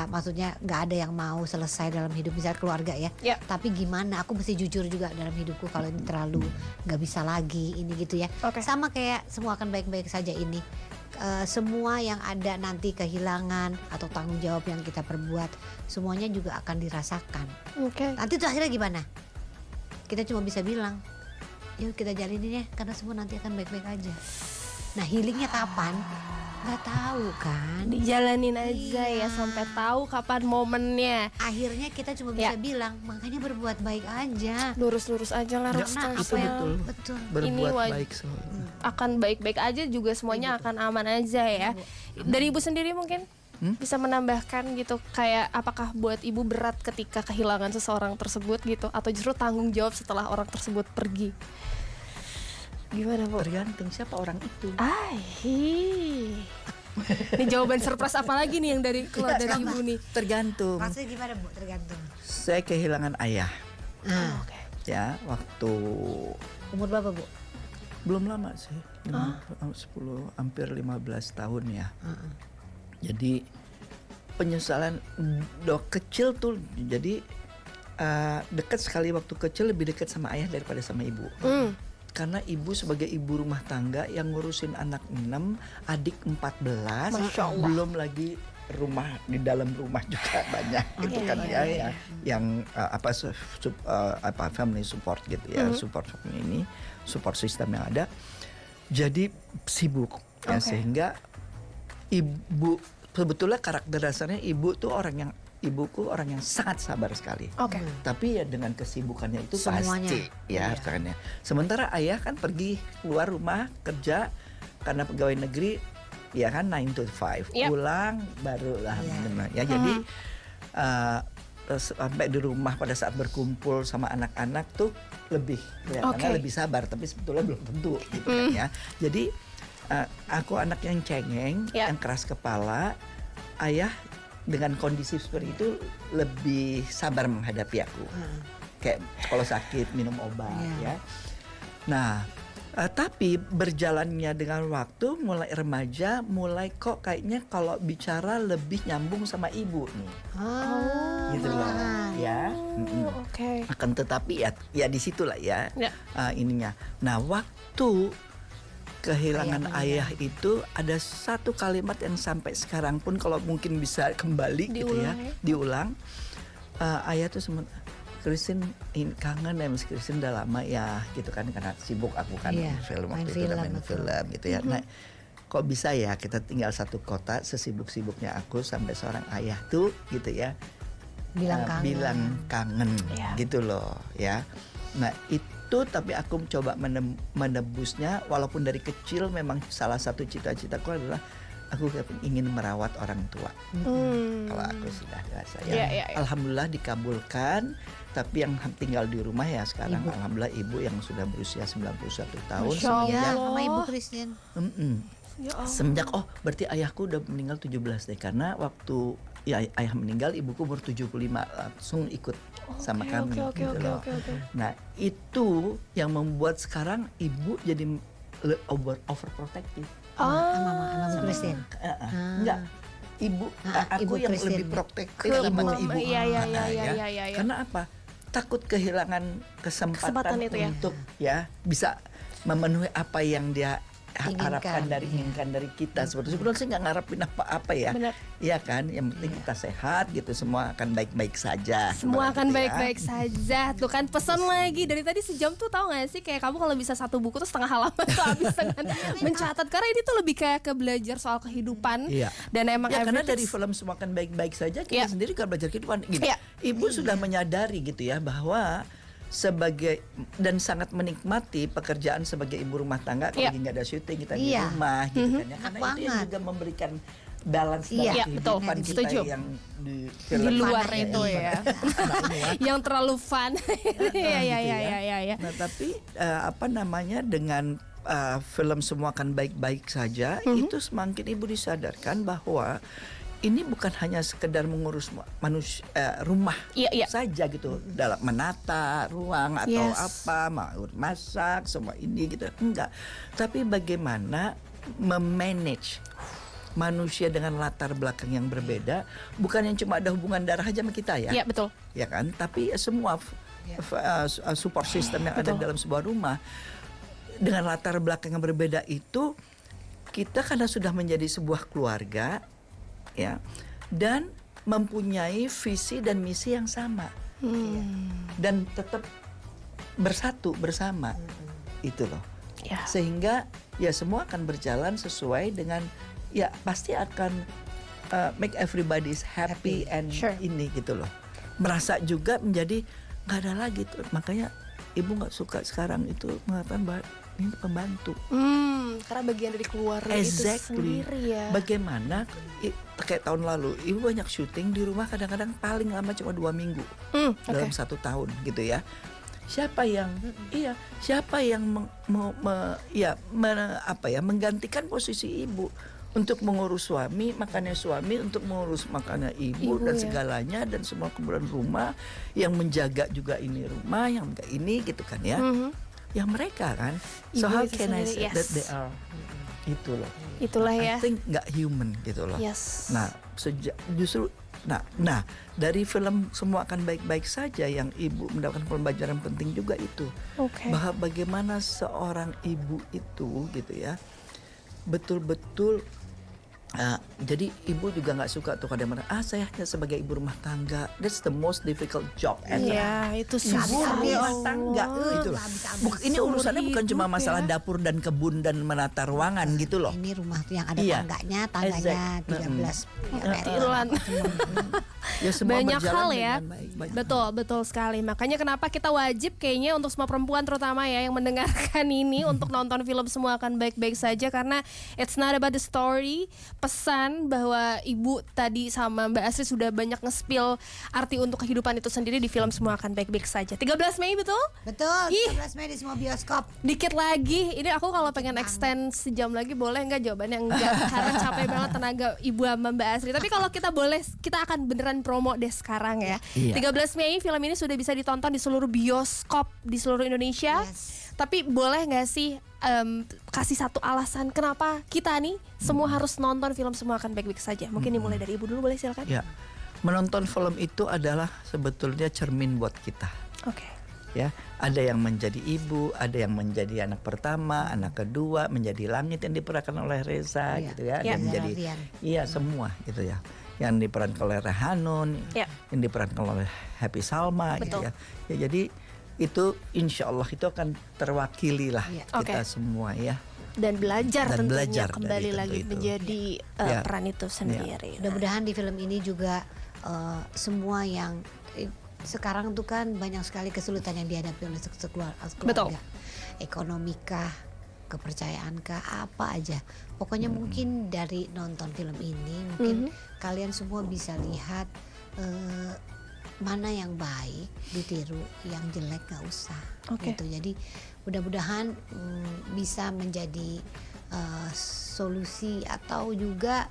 maksudnya nggak ada yang mau selesai dalam hidup misalnya keluarga ya. Tapi gimana? Aku mesti jujur juga dalam hidupku kalau ini terlalu nggak bisa lagi ini gitu ya. Sama kayak semua akan baik-baik saja ini. Semua yang ada nanti kehilangan atau tanggung jawab yang kita perbuat semuanya juga akan dirasakan. Nanti tuh akhirnya gimana? Kita cuma bisa bilang, yuk kita jalinin ya, karena semua nanti akan baik-baik aja. Nah healingnya kapan? Nggak tahu kan. Dijalanin aja ya sampai tahu kapan momennya. Akhirnya kita cuma bisa bilang, makanya berbuat baik aja. Lurus-lurus aja lah. Karena itu betul. Berbuat baik selalu. Akan baik-baik aja juga semuanya akan aman aja ya. Dari ibu sendiri mungkin bisa menambahkan gitu, kayak apakah buat ibu berat ketika kehilangan seseorang tersebut gitu, atau justru tanggung jawab setelah orang tersebut pergi? Gimana Bu? Tergantung siapa orang itu. Ini jawaban surprise apa lagi nih yang keluar dari ibu nih? Tergantung. Maksudnya gimana Bu? Tergantung. Saya kehilangan ayah. Ya, waktu Umur berapa Bu? belum lama sih, 10 hampir 15 tahun ya. Jadi penyesalan dok kecil tuh, jadi dekat sekali waktu kecil, lebih dekat sama ayah daripada sama ibu. Karena ibu sebagai ibu rumah tangga yang ngurusin anak 6, adik 14, belum lagi rumah, di dalam rumah juga banyak gitu kan ya, yang family support gitu ya, support ini, support system yang ada. Jadi sibuk ya, sehingga ibu sebetulnya karakter dasarnya ibuku orang yang sangat sabar sekali. Tapi ya dengan kesibukannya itu semuanya pasti ya harusnya. Sementara ayah kan pergi keluar rumah kerja karena pegawai negeri, ya kan 9 to 5, pulang baru lah ya. Jadi sampai di rumah pada saat berkumpul sama anak-anak tuh lebih kelihatannya lebih sabar, tapi sebetulnya belum tentu gitu kan ya. Jadi aku anak yang cengeng, yang keras kepala. Ayah dengan kondisi seperti itu lebih sabar menghadapi aku. Kayak kalau sakit minum obat ya. Nah, tapi berjalannya dengan waktu, mulai remaja, mulai kok kayaknya kalau bicara lebih nyambung sama ibu nih. Gitu loh ya. Akan tetapi ya di situlah ya ininya. Nah, waktu kehilangan ayah itu ada satu kalimat yang sampai sekarang pun kalau mungkin bisa kembali diulang. Ayah tuh Christine kangen ya, Mas Christine udah lama ya gitu kan, karena sibuk aku kan main film gitu ya. Nah, kok bisa ya kita tinggal satu kota, sesibuk-sibuknya aku sampai seorang ayah tuh gitu ya bilang kangen gitu loh ya. Nah itu, tapi aku coba menebusnya, walaupun dari kecil memang salah satu cita-citaku adalah aku ingin merawat orang tua. Kalau aku sudah dewasa ya. Alhamdulillah dikabulkan. Tapi yang tinggal di rumah ya sekarang alhamdulillah ibu yang sudah berusia 91 tahun. Sama Ibu Christine. Semenjak berarti ayahku udah meninggal 17 deh, karena waktu ayah meninggal ibuku umur 75 langsung ikut sama kami gitu loh. Nah itu yang membuat sekarang ibu jadi overprotective. Sama Ibu Christine. Enggak, ibu aku Ibu yang Christine. lebih protektif sama ibu. Iya. Karena apa? takut kehilangan kesempatan Kesempatan itu ya. untuk ya bisa memenuhi apa yang dia harapkan Inginkan, inginkan dari kita. Sebenarnya sih nggak ngarepin apa-apa ya. Benar. Iya kan, yang penting kita sehat gitu, semua akan baik-baik saja. Semua akan Gitu ya. baik-baik saja. Tuh kan pesan lagi dari tadi sejam tuh, tahu gak sih kayak kamu kalau bisa satu buku tuh setengah halaman tuh habis dengan mencatat, karena ini tuh lebih kayak ke belajar soal kehidupan. Iya. Dan emang Ya karena everything- dari film Semua Akan Baik-Baik Saja kita Iya. sendiri kan belajar kehidupan. Gini, Iya. Ibu sudah menyadari gitu ya bahwa sebagai dan sangat menikmati pekerjaan sebagai ibu rumah tangga kalau Iya. lagi nggak ada syuting kita di Iya. rumah gitu kan ya, Enak karena itu yang banget. juga memberikan balance Iya, dalam betul. kehidupan kita Setuju. yang di di luar Fun itu aja. ya. Yang terlalu fun. Iya iya gitu iya ya. iya. Nah tapi apa namanya dengan film Semua Akan Baik-Baik Saja itu semakin ibu disadarkan bahwa ini bukan hanya sekedar mengurus rumah Iya, iya. saja gitu, dalam menata ruang atau Yes. apa, mau masak semua ini gitu, enggak. Tapi bagaimana memanage manusia dengan latar belakang yang berbeda, bukan yang cuma ada hubungan darah aja sama kita ya. Iya betul. Ya kan, tapi semua support system yang ada Betul. dalam sebuah rumah dengan latar belakang yang berbeda itu, kita karena sudah menjadi sebuah keluarga ya, dan mempunyai visi dan misi yang sama dan tetap bersatu bersama itu loh. Ya. Sehingga ya semua akan berjalan sesuai dengan, ya pasti akan make everybody happy and Sure. ini gitu loh, merasa juga menjadi nggak ada lagi tuh. Makanya ibu nggak suka sekarang itu mengatakan bahwa ini pembantu. Karena bagian dari keluarga itu Exactly. sendiri ya. Bagaimana kayak tahun lalu ibu banyak syuting di rumah, kadang-kadang paling lama cuma 2 minggu dalam 1 tahun gitu ya. Siapa yang menggantikan posisi ibu untuk mengurus suami, makannya suami, untuk mengurus makannya ibu dan ya. segalanya, dan semua kebutuhan rumah, yang menjaga juga ini rumah, yang enggak ini gitu kan ya. Yang mereka kan. So Ibu how itu can I sendiri, say yes. that they are itu loh. Itulah ya. I think nggak human gitu loh. Yes. Nah, justru dari film Semua Akan Baik-Baik Saja yang ibu mendapatkan pembelajaran penting juga itu. Oke. Bahwa bagaimana seorang ibu itu gitu ya, betul-betul jadi ibu juga nggak suka tuh kadang-kadang saya hanya sebagai ibu rumah tangga, that's the most difficult job ever. Iya, itu Ibu susah. rumah tangga itu loh. Ini urusannya bukan cuma hidup masalah ya. dapur dan kebun dan menata ruangan gitu loh. Ini rumah tuh yang ada Iya. tangganya Exact. 13 Itulah. Ya semua Banyak berjalan hal ya. dengan baik. Betul sekali. Makanya kenapa kita wajib kayaknya untuk semua perempuan terutama ya yang mendengarkan ini untuk nonton film Semua Akan Baik-Baik Saja, karena it's not about the story. Pesan bahwa ibu tadi sama Mbak Asri sudah banyak nge-spill arti untuk kehidupan itu sendiri di film Semua Akan Baik-Baik Saja. 13 Mei betul? Betul, Ih. 13 Mei di semua bioskop. Dikit lagi, ini aku kalau pengen extend sejam lagi boleh nggak? Jawabannya enggak, karena capek banget tenaga Ibu sama Mbak Asri. Tapi kalau kita boleh, kita akan beneran promo deh sekarang ya. Iya. 13 Mei film ini sudah bisa ditonton di seluruh bioskop di seluruh Indonesia. Yes. Tapi boleh nggak sih kasih satu alasan kenapa kita nih semua harus nonton film Semua Akan Baik-Baik Saja? Mungkin dimulai dari Ibu dulu, boleh silakan. Ya, menonton film itu adalah sebetulnya cermin buat kita. Oke. Ya, ada yang menjadi ibu, ada yang menjadi anak pertama, anak kedua, menjadi langit yang diperankan oleh Reza Iya. gitu ya, Iya. dan menjadi Radian. iya semua gitu ya. Yang diperankan oleh Rehanun, Iya. yang diperankan oleh Happy Salma gitu Betul. ya. Ya jadi itu insya Allah itu akan terwakili lah Iya. kita Oke. semua ya. Dan belajar Dan tentunya belajar kembali dari lagi tentu itu. menjadi Ya. peran itu sendiri. Mudah-mudahan di film ini juga semua yang sekarang tuh kan banyak sekali kesulitan yang dihadapi oleh keluarga. Betul. Ekonomikah, kepercayaankah, apa aja. Pokoknya mungkin dari nonton film ini mungkin kalian semua bisa lihat mana yang baik ditiru, yang jelek nggak usah. Oke. Gitu. Jadi mudah-mudahan bisa menjadi solusi atau juga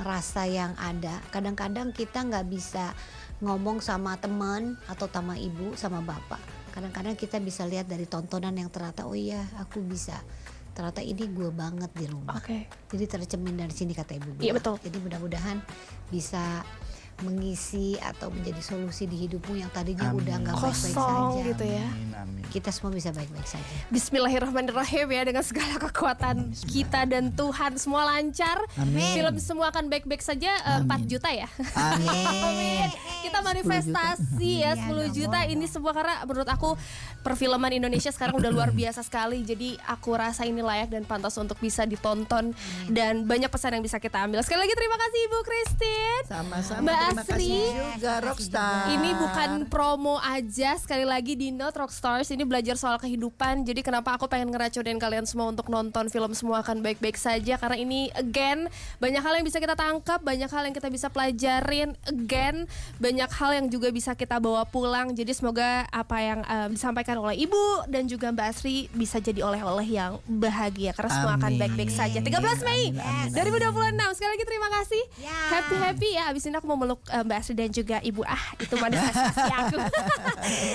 rasa yang ada. Kadang-kadang kita nggak bisa ngomong sama teman atau sama ibu, sama bapak. Kadang-kadang kita bisa lihat dari tontonan yang ternyata oh iya aku bisa. Ternyata ini gue banget di rumah. Oke. Jadi tercermin dari sini kata ibu. Iya, bilang. betul. Jadi mudah-mudahan bisa mengisi atau menjadi solusi di hidupmu yang tadinya udah nggak baik-baik Kosong saja. gitu ya. Amin. Kita semua bisa baik-baik saja. Bismillahirrahmanirrahim ya, dengan segala kekuatan kita dan Tuhan semua lancar. Amin. Film semua akan baik-baik saja. 4 juta ya. Amin. Kita manifestasi ya 10 Iya, juta ini semua, karena menurut aku perfilman Indonesia sekarang udah luar biasa sekali. Jadi aku rasa ini layak dan pantas untuk bisa ditonton dan banyak pesan yang bisa kita ambil. Sekali lagi terima kasih Ibu Christine. Sama-sama. Mbak Terima Asri. kasih juga Rockstar. Ini bukan promo aja, sekali lagi di Note Rockstars ini belajar soal kehidupan. Jadi kenapa aku pengen ngeracunin kalian semua untuk nonton film Semua Akan Baik-Baik Saja, karena ini again banyak hal yang bisa kita tangkap, banyak hal yang kita bisa pelajarin, again banyak hal yang juga bisa kita bawa pulang. Jadi semoga apa yang disampaikan oleh Ibu dan juga Mbak Asri bisa jadi oleh-oleh yang bahagia, karena semua akan Amin. baik-baik saja. 13 Mei Amin, amin, 2026. Sekali lagi terima kasih. Ya. Happy ya. Abis ini aku mau meluk Mbak Asri dan juga Ibu. Itu manifestasi aku.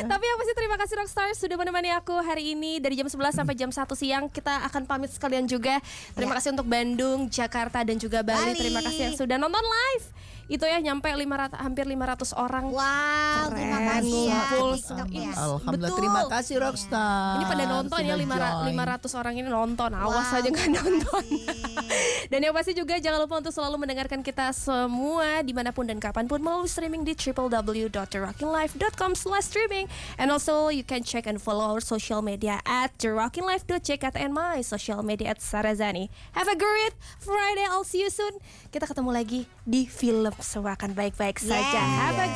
Tapi yang pasti terima kasih Rockstars sudah menemani aku hari ini dari jam 11 sampai jam 1 siang. Kita akan pamit sekalian juga. Terima kasih untuk Bandung, Jakarta dan juga Bali. Bali. Terima kasih yang sudah nonton live. Itu ya, nyampe hampir 500 orang. Wow, terima Keren, kasih ya. ngumpul. TikTok ya. Alhamdulillah, Betul. terima kasih Rockstar. Ini pada nonton ya, Sudah join. 500 orang ini nonton. Awas Wow, aja nggak nonton. kasih. Dan yang pasti juga jangan lupa untuk selalu mendengarkan kita semua dimanapun dan kapanpun melalui streaming di www.therockinglife.com/streaming. And also you can check and follow our social media at therockinglife.ck and my social media at Sarazani. Have a great Friday. I'll see you soon. Kita ketemu lagi di film Semua Akan Baik-Baik Saja. Have a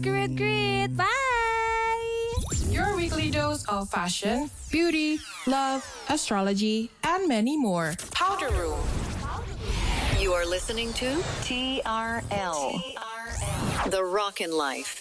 great. Bye. Your weekly dose of fashion, beauty, love, astrology, and many more. Powder Room. You are listening to TRL, The Rockin' Life.